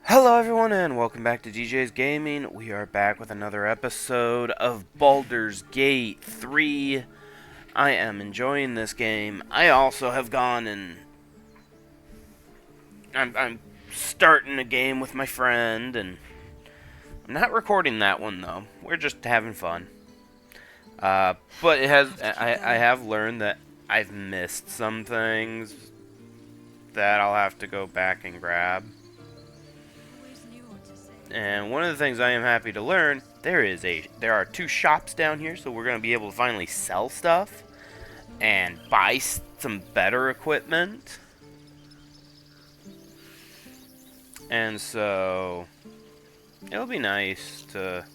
Hello everyone and welcome back to DJ's Gaming. We are back with another episode of Baldur's Gate 3. I am enjoying this game. I also have gone and I'm starting a game with my friend, and I'm not recording that one though. We're just having fun. But I have learned that I've missed some things that I'll have to go back and grab. And one of the things I am happy to learn, there are two shops down here, so we're going to be able to finally sell stuff and buy some better equipment. And so it'll be nice to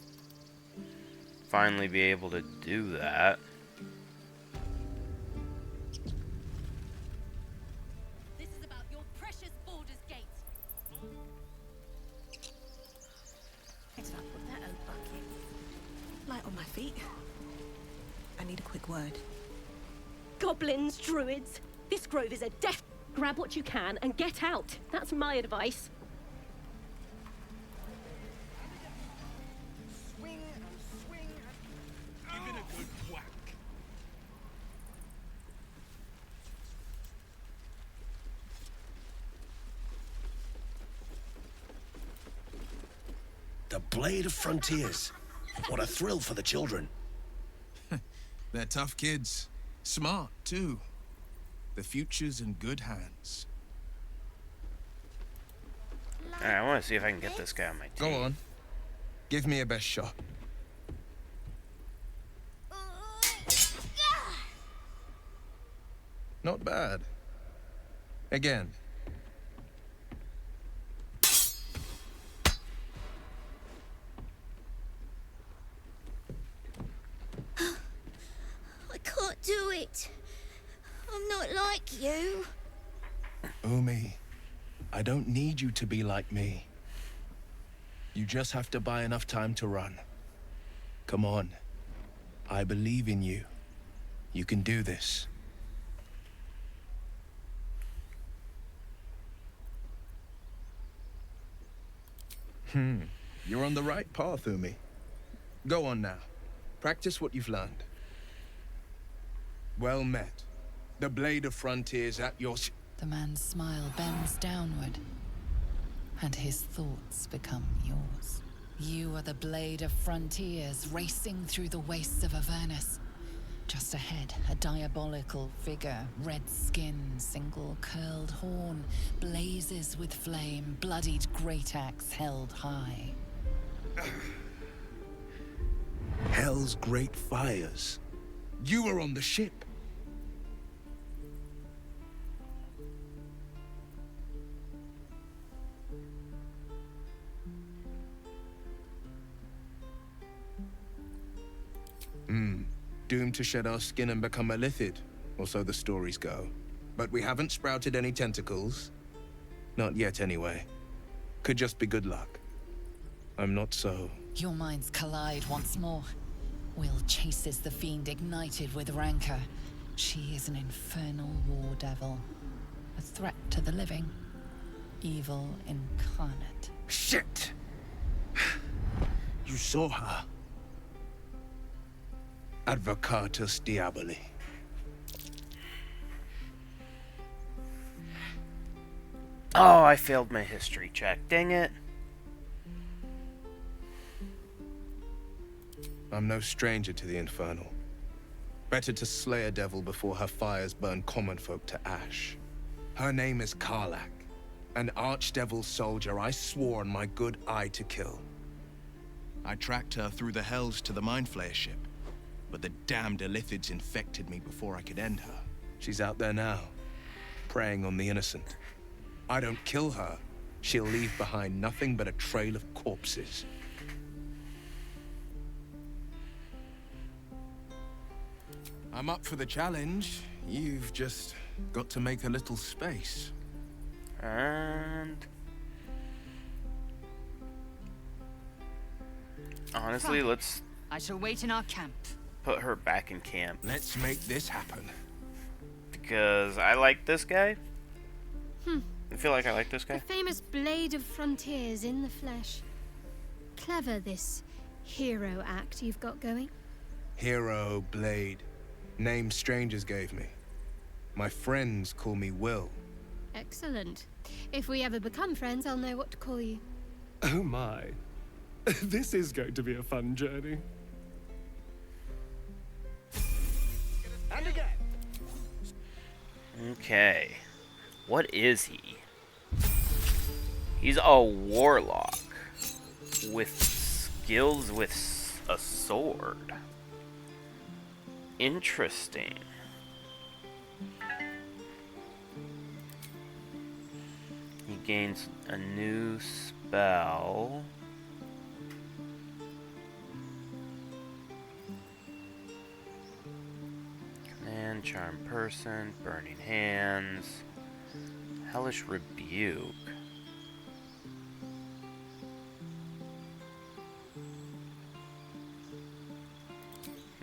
finally be able to do that. This is about your precious Baldur's Gate. Where did I put that old bucket? Light on my feet. I need a quick word. Goblins, druids. This grove is a death. Grab what you can and get out. That's my advice. Swing and swing and give it a good whack. The Blade of Frontiers. What a thrill for the children. They're tough kids. Smart, too. The future's in good hands. Alright, I want to see if I can get this guy on my team. Go on. Give me a best shot. Not bad. Again. I can't do it. I'm not like you. Umi, I don't need you to be like me. You just have to buy enough time to run. Come on. I believe in you. You can do this. You're on the right path, Umi. Go on now. Practice what you've learned. Well met. The Blade of Frontiers at your... The man's smile bends downward, and his thoughts become yours. You are the Blade of Frontiers, racing through the wastes of Avernus. Just ahead, a diabolical figure, red skin, single curled horn, blazes with flame, bloodied great axe held high. Hell's great fires. You were on the ship. Doomed to shed our skin and become a lithid, or so the stories go. But we haven't sprouted any tentacles. Not yet, anyway. Could just be good luck. I'm not so... Your minds collide once more. Will chases the fiend ignited with rancor. She is an infernal war devil. A threat to the living. Evil incarnate. Shit! You saw her. Advocatus Diaboli. Oh, I failed my history check. Dang it. I'm no stranger to the infernal. Better to slay a devil before her fires burn common folk to ash. Her name is Karlach, an archdevil soldier I swore on my good eye to kill. I tracked her through the hells to the Mind Flayer ship, but the damned Illithids infected me before I could end her. She's out there now, preying on the innocent. I don't kill her, she'll leave behind nothing but a trail of corpses. I'm up for the challenge. You've just got to make a little space. And honestly, let's I shall wait in our camp. put her back in camp Let's make this happen. because I like this guy. I feel like I like this The guy. famous Blade of Frontiers in the flesh. Clever, this hero act you've got going. Hero, Blade. Name strangers gave me. My friends call me Will. Excellent. If we ever become friends, I'll know what to call you. Oh my. This is going to be a fun journey. And again. Okay. What is he? He's a warlock with skills with a sword. Interesting. He gains a new spell. Command, charm person, burning hands, hellish rebuke.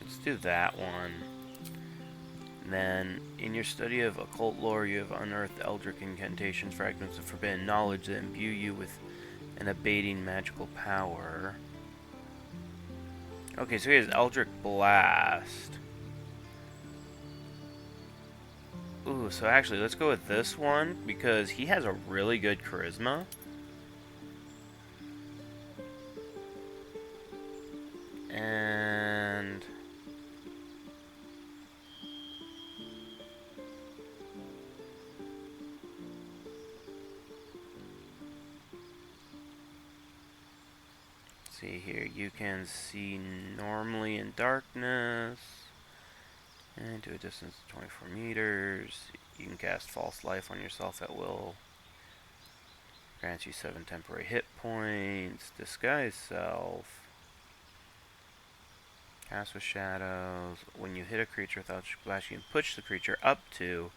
Let's do that one. And then, in your study of occult lore, you have unearthed eldritch incantations, fragments of forbidden knowledge that imbue you with an abating magical power. Okay, so he has Eldritch Blast. Ooh, so actually, let's go with this one, because he has a really good charisma. And... see here, you can see normally in darkness. And to a distance of 24 meters. You can cast False Life on yourself at will. Grants you 7 temporary hit points. Disguise Self. Cast with Shadows. When you hit a creature without splash, you can push the creature up to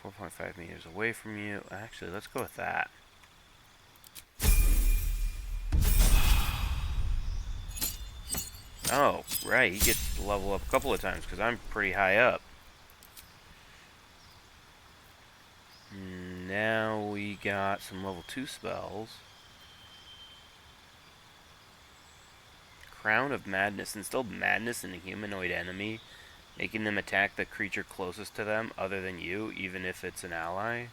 4.5 meters away from you. Actually, let's go with that. Oh, right, he gets to level up a couple of times because I'm pretty high up. Now we got some level 2 spells. Crown of Madness. Instill madness in a humanoid enemy, making them attack the creature closest to them other than you, even if it's an ally.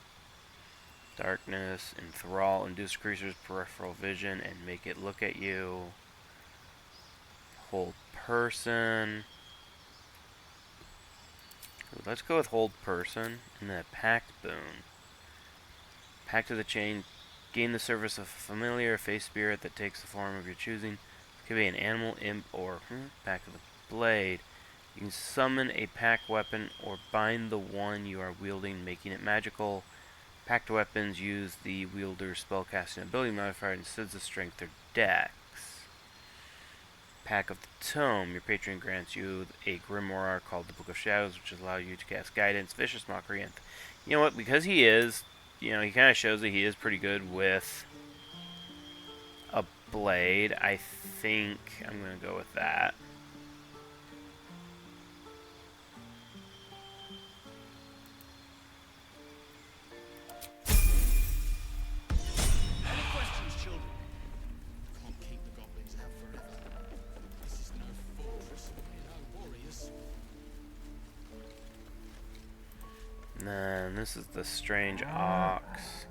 Darkness. Enthrall. Induce creature's peripheral vision and make it look at you. Hold person. Ooh, let's go with hold person and then a pact boon. Pact of the Chain. Gain the service of a familiar face spirit that takes the form of your choosing. It could be an animal, imp, or Pact of the Blade. You can summon a pact weapon or bind the one you are wielding, making it magical. Pact weapons use the wielder's spellcasting ability modifier instead of strength or dex. Pack of the Tome. Your patron grants you a grimoire called the Book of Shadows, which allows you to cast Guidance, Vicious Mockery, and... You know what? Because he is... You know, he kind of shows that he is pretty good with a blade. I think I'm going to go with that. Any questions, children? Can't keep the goblins out forever. This is no fortress, and we're no warriors. And then this is the Strange Ox.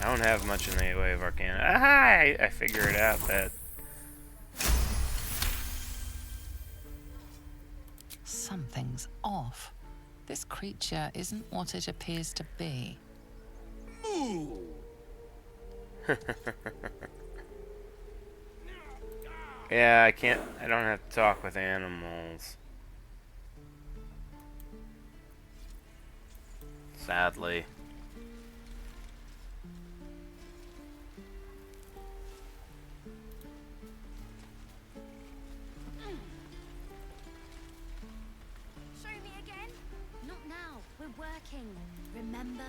I don't have much in the way of Arcana. Aha! I figured out that. Something's off. This creature isn't what it appears to be. Moo! Yeah, I don't have to talk with animals. Sadly. Show me again? Not now. We're working. Remember?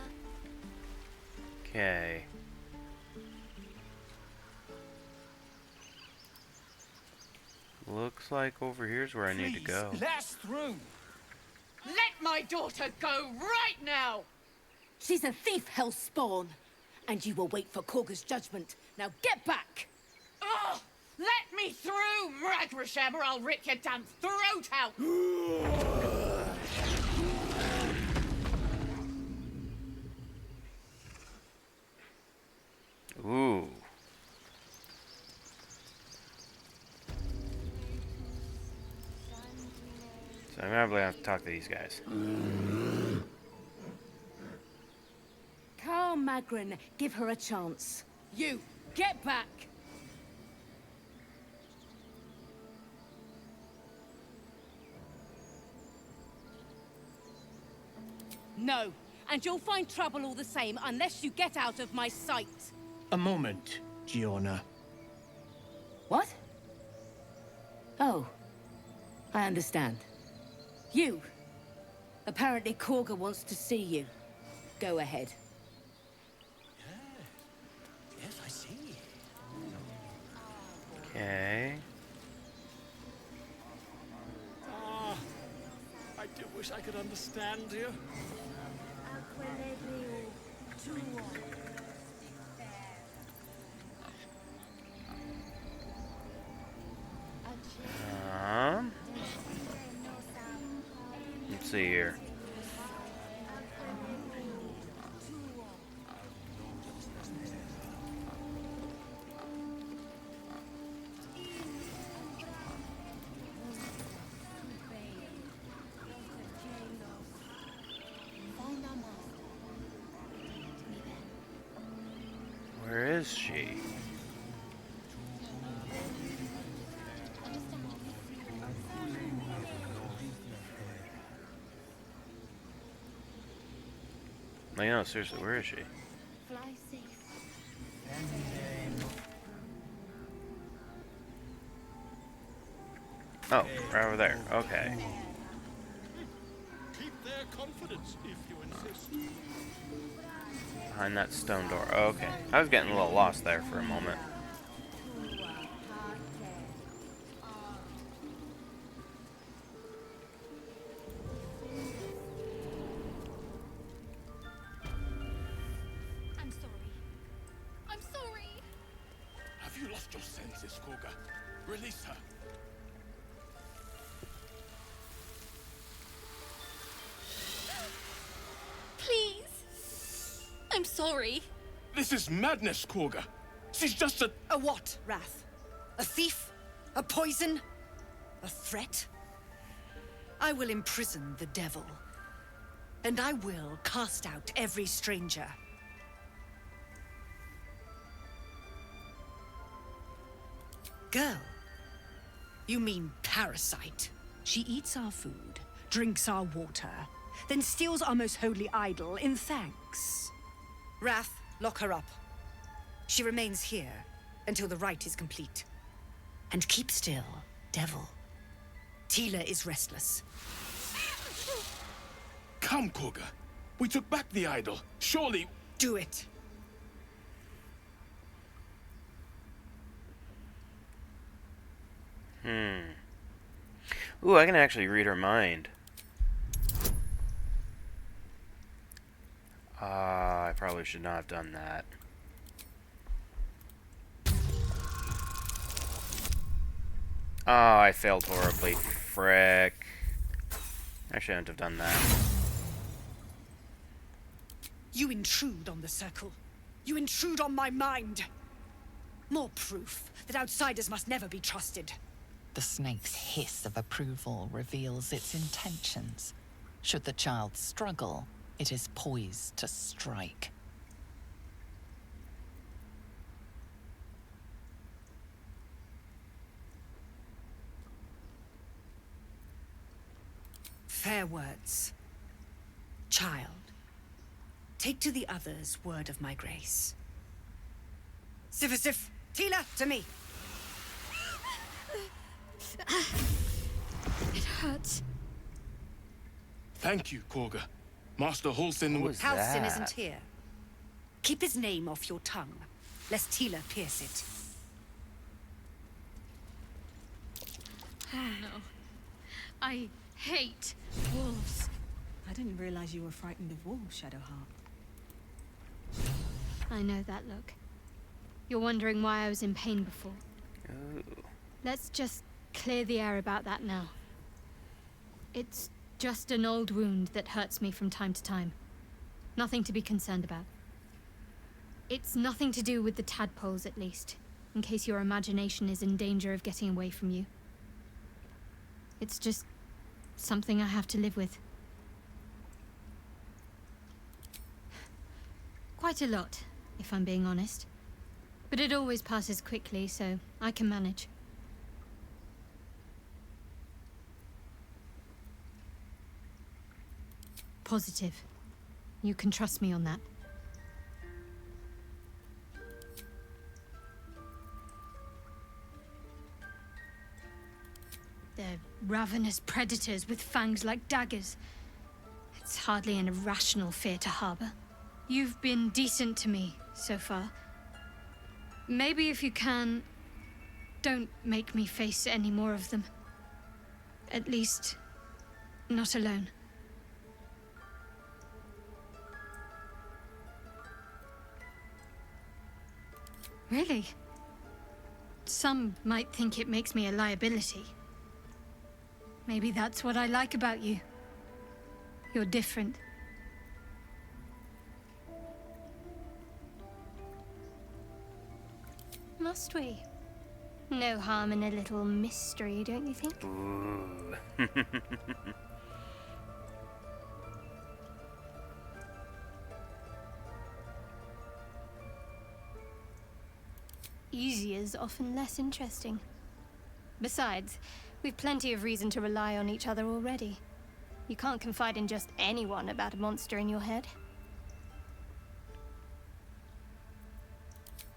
Looks like over here's where I need to go. Let us through. Let my daughter go right now! She's a thief, hellspawn. And you will wait for Korga's judgment. Now get back! Oh, let me through, Mragrasham, or I'll rip your damn throat out! Ooh. So I'm gonna have to talk to these guys. Carl Magrin, give her a chance. You, get back! No, and you'll find trouble all the same unless you get out of my sight. A moment, Giona. What? Oh, I understand. You. Apparently Korga wants to see you. Go ahead. Yes, I see. Okay. Ah, I do wish I could understand you. Let's see here. Where is she? No, no, seriously, where is she? Oh, right over there. Okay. Keep their confidence if you insist. Behind that stone door. Okay. I was getting a little lost there for a moment. I'm sorry. I'm sorry. Have you lost your senses, Korga? Release her. Please. I'm sorry. This is madness, Korga. She's just a... A what, Wrath? A thief? A poison? A threat? I will imprison the devil. And I will cast out every stranger. Girl? You mean parasite? She eats our food, drinks our water, then steals our most holy idol in thanks. Wrath, lock her up. She remains here until the rite is complete. And keep still, devil. Tila is restless. Come, Korga. We took back the idol. Surely... Do it. Ooh, I can actually read her mind. I probably should not have done that. Oh, I failed horribly. Frick. I shouldn't have done that. You intrude on the circle. You intrude on my mind. More proof that outsiders must never be trusted. The snake's hiss of approval reveals its intentions. Should the child struggle, it is poised to strike. Fair words. Child, take to the others word of my grace. Sif, Tila, to me. It hurts. Thank you, Korga. Master Halsin Who would... was Halsin that? isn't here. Keep his name off your tongue, lest Tila pierce it. Oh no. I hate wolves. I didn't realize you were frightened of wolves, Shadowheart. I know that look. You're wondering why I was in pain before. Ooh. Let's just clear the air about that now. It's just an old wound that hurts me from time to time. Nothing to be concerned about. It's nothing to do with the tadpoles, at least, in case your imagination is in danger of getting away from you. It's just something I have to live with. Quite a lot, if I'm being honest. But it always passes quickly, so I can manage. Positive. You can trust me on that. They're ravenous predators with fangs like daggers. It's hardly an irrational fear to harbor. You've been decent to me so far. Maybe if you can, don't make me face any more of them. At least, not alone. Really? Some might think it makes me a liability. Maybe that's what I like about you. You're different. Must we? No harm in a little mystery, don't you think? Ooh. Easier's often less interesting. Besides, we've plenty of reason to rely on each other already. You can't confide in just anyone about a monster in your head.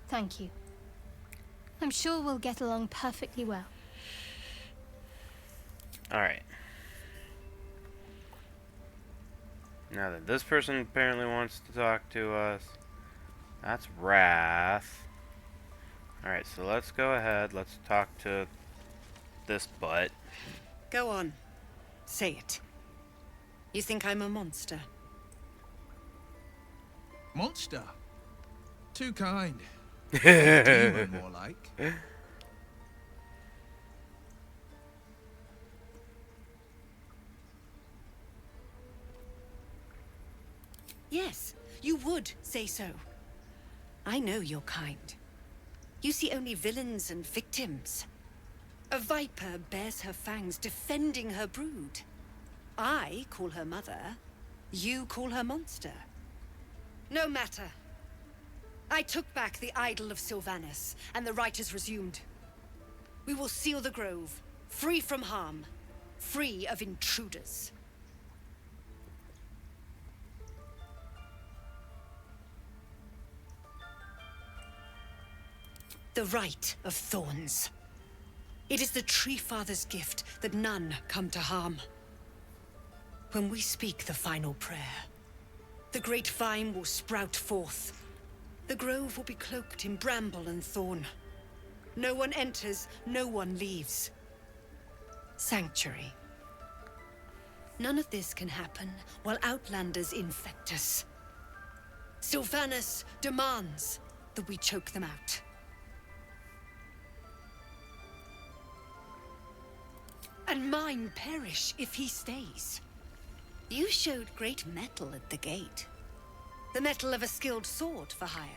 Thank you. I'm sure we'll get along perfectly well. Alright. Now that this person apparently wants to talk to us, that's Wrath. Alright, so let's go ahead. Let's talk to this butt. Go on. Say it. You think I'm a monster? Monster? Too kind. Demon, more like. Yes, you would say so. I know your kind. You see only villains and victims. A viper bears her fangs defending her brood. I call her mother. You call her monster. No matter. I took back the idol of Sylvanas, and the rite is resumed. We will seal the grove, free from harm, free of intruders. The Rite of Thorns. It is the Tree Father's gift that none come to harm. When we speak the final prayer, the great vine will sprout forth. The grove will be cloaked in bramble and thorn. No one enters, no one leaves. Sanctuary. None of this can happen while Outlanders infect us. Sylvanas demands that we choke them out. And mine perish if he stays. You showed great mettle at the gate. The mettle of a skilled sword for hire.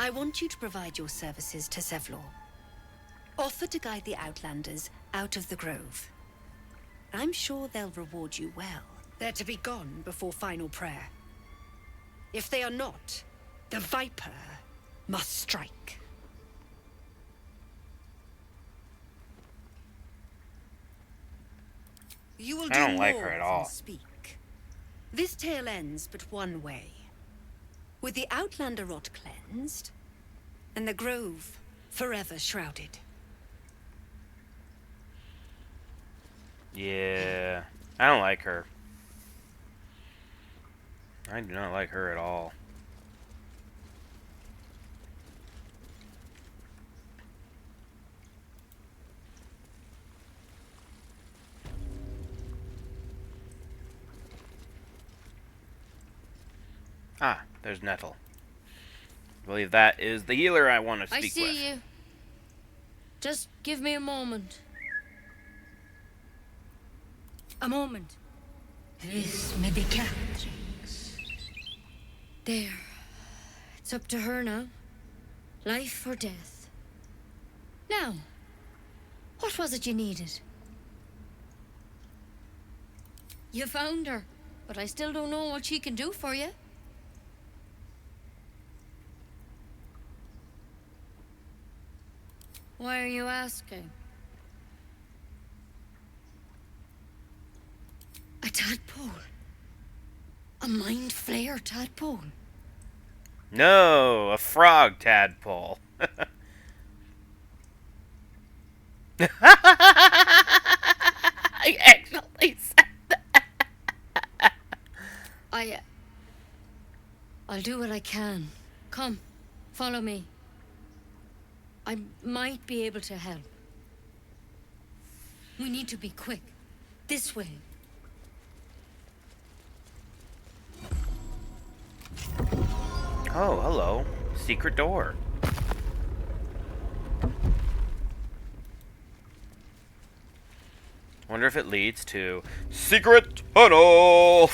I want you to provide your services to Zevlor. Offer to guide the Outlanders out of the grove. I'm sure they'll reward you well. They're to be gone before final prayer. If they are not, the Viper must strike. You will do I don't like more her at than all. speak. This tale ends but one way. With the Outlander rot cleansed, and the grove forever shrouded. Yeah, I don't like her. I do not like her at all. Ah, there's Nettle. I believe that is the healer I want to speak with. I see you. Just give me a moment. A moment. This may be Catherine's. There. It's up to her now. Life or death. Now, what was it you needed? You found her, but I still don't know what she can do for you. Why are you asking? A tadpole. A mind flayer tadpole. No, a frog tadpole. I actually said that. I'll do what I can. Come, follow me. I might be able to help. We need to be quick. This way. Oh, hello. Secret door. Wonder if it leads to secret tunnel.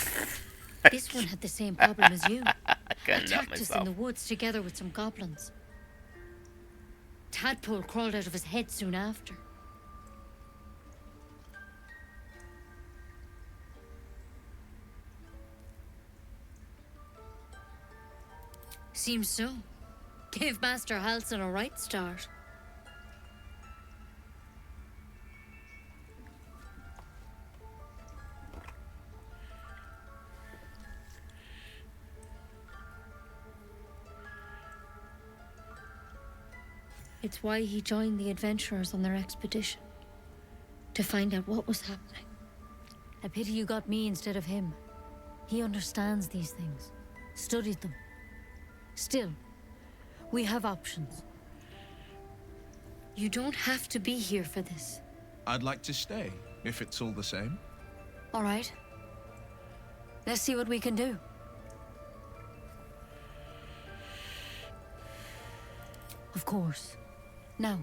This one had the same problem as you. Couldn't help Attacked us in myself. the woods together with some goblins. Tadpole crawled out of his head soon after. Seems so. Gave Master Halsin a right start. It's why he joined the adventurers on their expedition. To find out what was happening. A pity you got me instead of him. He understands these things. Studied them. Still, we have options. You don't have to be here for this. I'd like to stay, if it's all the same. All right. Let's see what we can do. Of course. Now,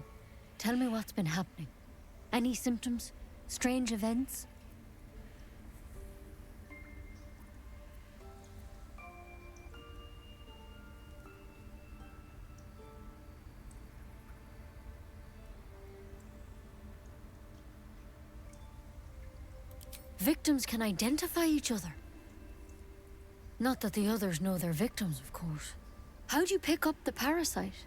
tell me what's been happening. Any symptoms? Strange events? Victims can identify each other. Not that the others know they're victims, of course. How'd you pick up the parasite?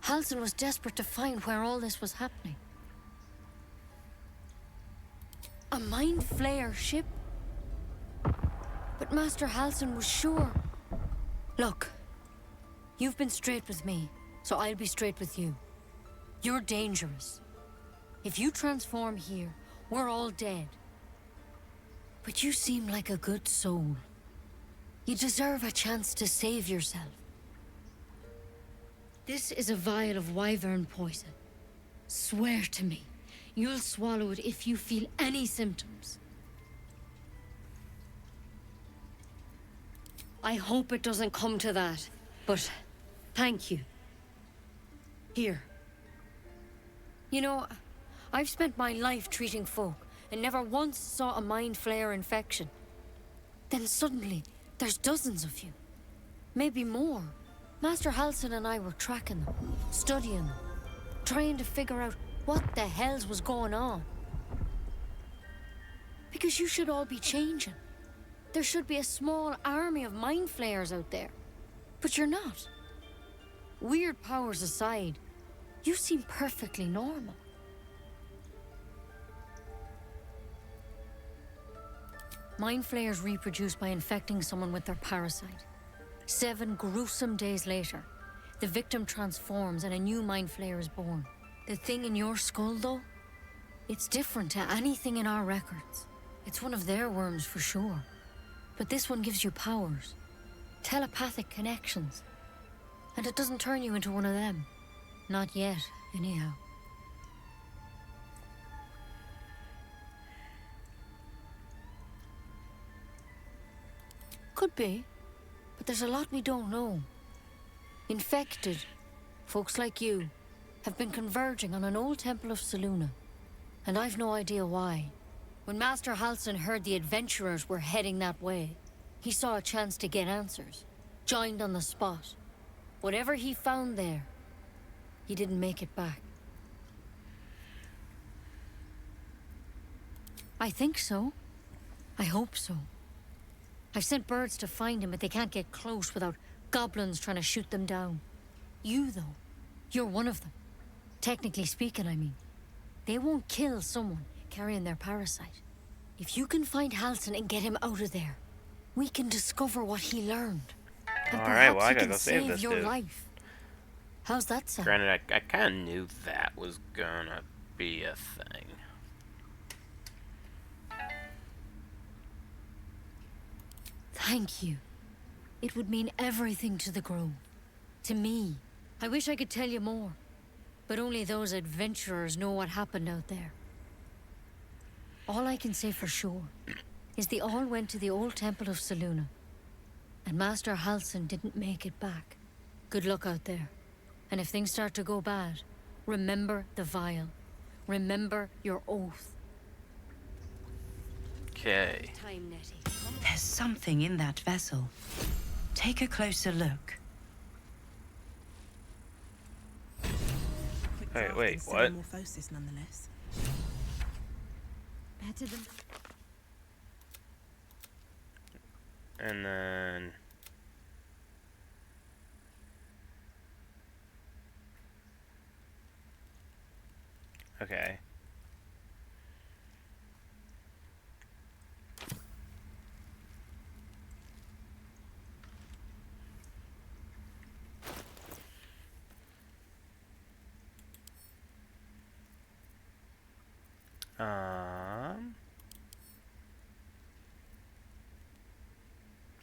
Halsin was desperate to find where all this was happening. A mind flayer ship? But Master Halsin was sure. Look, you've been straight with me, so I'll be straight with you. You're dangerous. If you transform here, we're all dead. But you seem like a good soul. You deserve a chance to save yourself. This is a vial of wyvern poison. Swear to me, you'll swallow it if you feel any symptoms. I hope it doesn't come to that, but thank you. Here. You know, I've spent my life treating folk and never once saw a mind flayer infection. Then suddenly, there's dozens of you. Maybe more. Master Halsin and I were tracking them, studying them, trying to figure out what the hells was going on. Because you should all be changing. There should be a small army of mind flayers out there. But you're not. Weird powers aside, you seem perfectly normal. Mind flayers reproduce by infecting someone with their parasite. 7 gruesome days later, the victim transforms and a new mind flayer is born. The thing in your skull, though, it's different to anything in our records. It's one of their worms for sure. But this one gives you powers. Telepathic connections. And it doesn't turn you into one of them. Not yet, anyhow. Could be. But there's a lot we don't know. Infected, folks like you, have been converging on an old temple of Selûne. And I've no idea why. When Master Halsin heard the adventurers were heading that way, he saw a chance to get answers. Joined on the spot. Whatever he found there, he didn't make it back. I think so. I hope so. I've sent birds to find him, but they can't get close without goblins trying to shoot them down. You, though, you're one of them. Technically speaking, I mean. They won't kill someone carrying their parasite. If you can find Halsin and get him out of there, we can discover what he learned. And Alright, well, I he gotta can go save save this your dude. life. How's that sound? Granted, I kind of knew that was gonna be a thing. Thank you. It would mean everything to the Grove. To me. I wish I could tell you more. But only those adventurers know what happened out there. All I can say for sure is they all went to the old temple of Selûne. And Master Halsin didn't make it back. Good luck out there. And if things start to go bad, remember the vial. Remember your oath. Okay. There's something in that vessel. Take a closer look. Hey, wait, what? Metamorphosis, nonetheless. Better than... And then... Okay.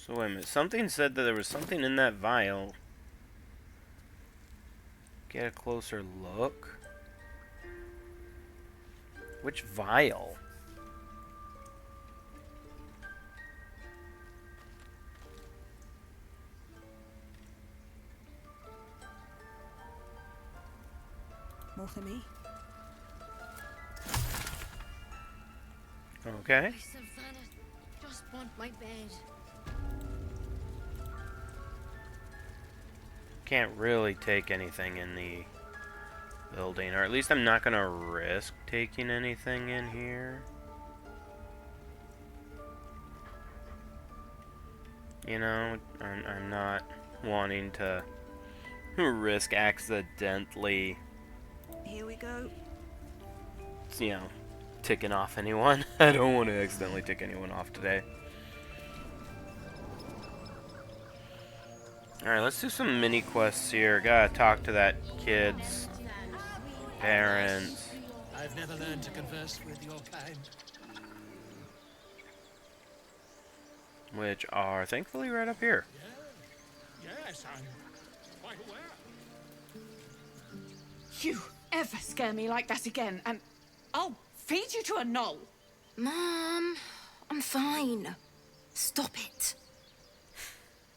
So wait a minute. Something said that there was something in that vial. Get a closer look. Which vial? More for me. Okay. Savannah, just want my bed. Can't really take anything in the building, or at least I'm not gonna risk taking anything in here. You know, I'm not wanting to risk accidentally, Here we go. you know, ticking off anyone. I don't want to accidentally tick anyone off today. Alright, let's do some mini quests here. Gotta talk to that kid's parents. I've never learned to converse with your kind. Which are thankfully right up here. Yes, I'm quite aware. You ever scare me like that again, and I'll feed you to a knoll. Mom, I'm fine. Stop it.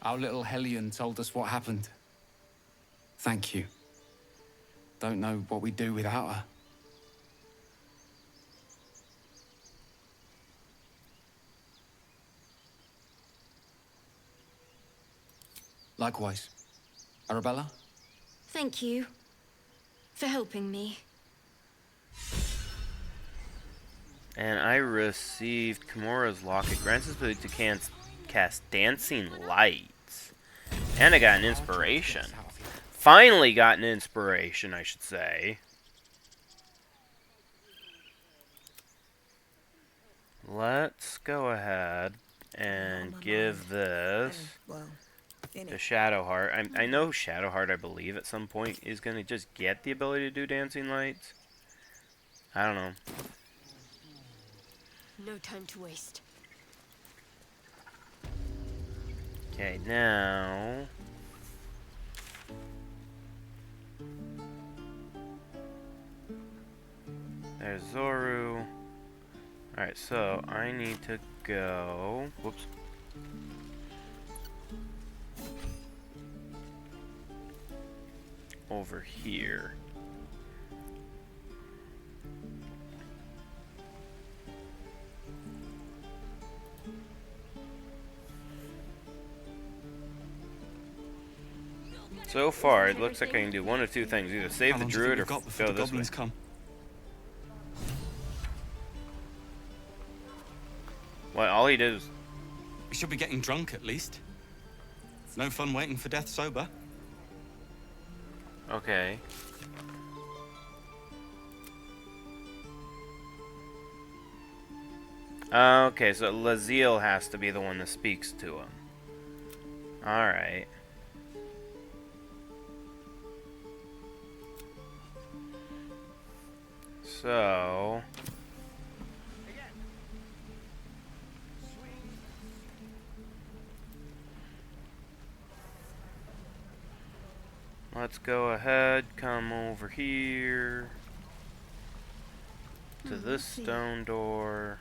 Our little Hellion told us what happened. Thank you. Don't know what we'd do without her. Likewise. Arabella? Thank you for helping me. And I received Kimura's locket. Grants us ability to cast dancing lights. And I got an inspiration. Finally got an inspiration, I should say. Let's go ahead and give this to Shadowheart. I know Shadowheart, I believe, at some point is going to just get the ability to do dancing lights. I don't know. No time to waste. Okay, now... There's Zoru. Alright, so I need to go... Whoops. over here. So far, it looks like I can do one of two things: either save How the long do you druid think or we've got before go the this way. goblins come? Well, all he did is... We should be getting drunk at least. It's no fun waiting for death sober. Okay. Okay, so Laziel has to be the one that speaks to him. Alright. So... let's go ahead, come over here to this stone door.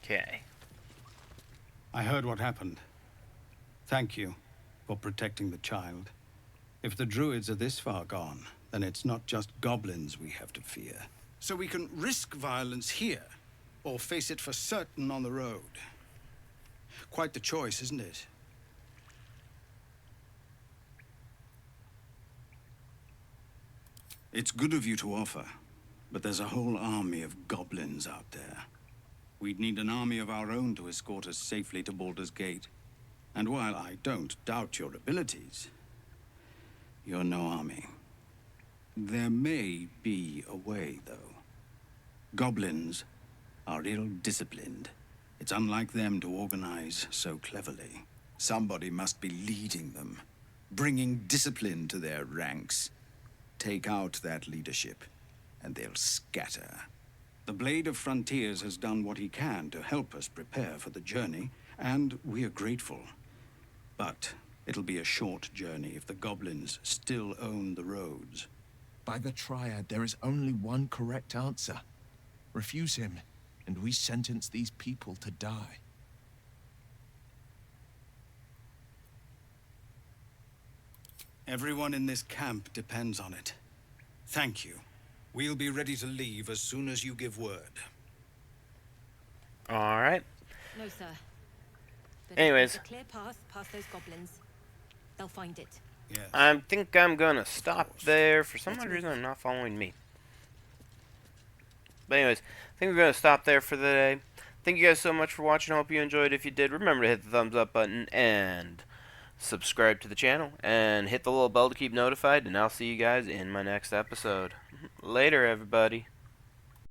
Okay. I heard what happened. Thank you for protecting the child. If the druids are this far gone, then it's not just goblins we have to fear. So we can risk violence here, or face it for certain on the road. Quite the choice, isn't it? It's good of you to offer, but there's a whole army of goblins out there. We'd need an army of our own to escort us safely to Baldur's Gate. And while I don't doubt your abilities, you're no army. There may be a way, though. Goblins are ill-disciplined. It's unlike them to organize so cleverly. Somebody must be leading them, bringing discipline to their ranks. Take out that leadership, and they'll scatter. The Blade of Frontiers has done what he can to help us prepare for the journey, and we are grateful. But it'll be a short journey if the goblins still own the roads. By the Triad, there is only one correct answer. Refuse him, and we sentence these people to die. Everyone in this camp depends on it. Thank you. We'll be ready to leave as soon as you give word. Alright. No, sir. But Anyways. if there's a clear path past those goblins, they'll find it. Yes. I think I'm gonna stop there. For some odd reason, I'm not following me. But anyways, I think we're gonna stop there for the day. Thank you guys so much for watching. I hope you enjoyed. If you did, remember to hit the thumbs up button and subscribe to the channel and hit the little bell to keep notified. And I'll see you guys in my next episode. Later, everybody.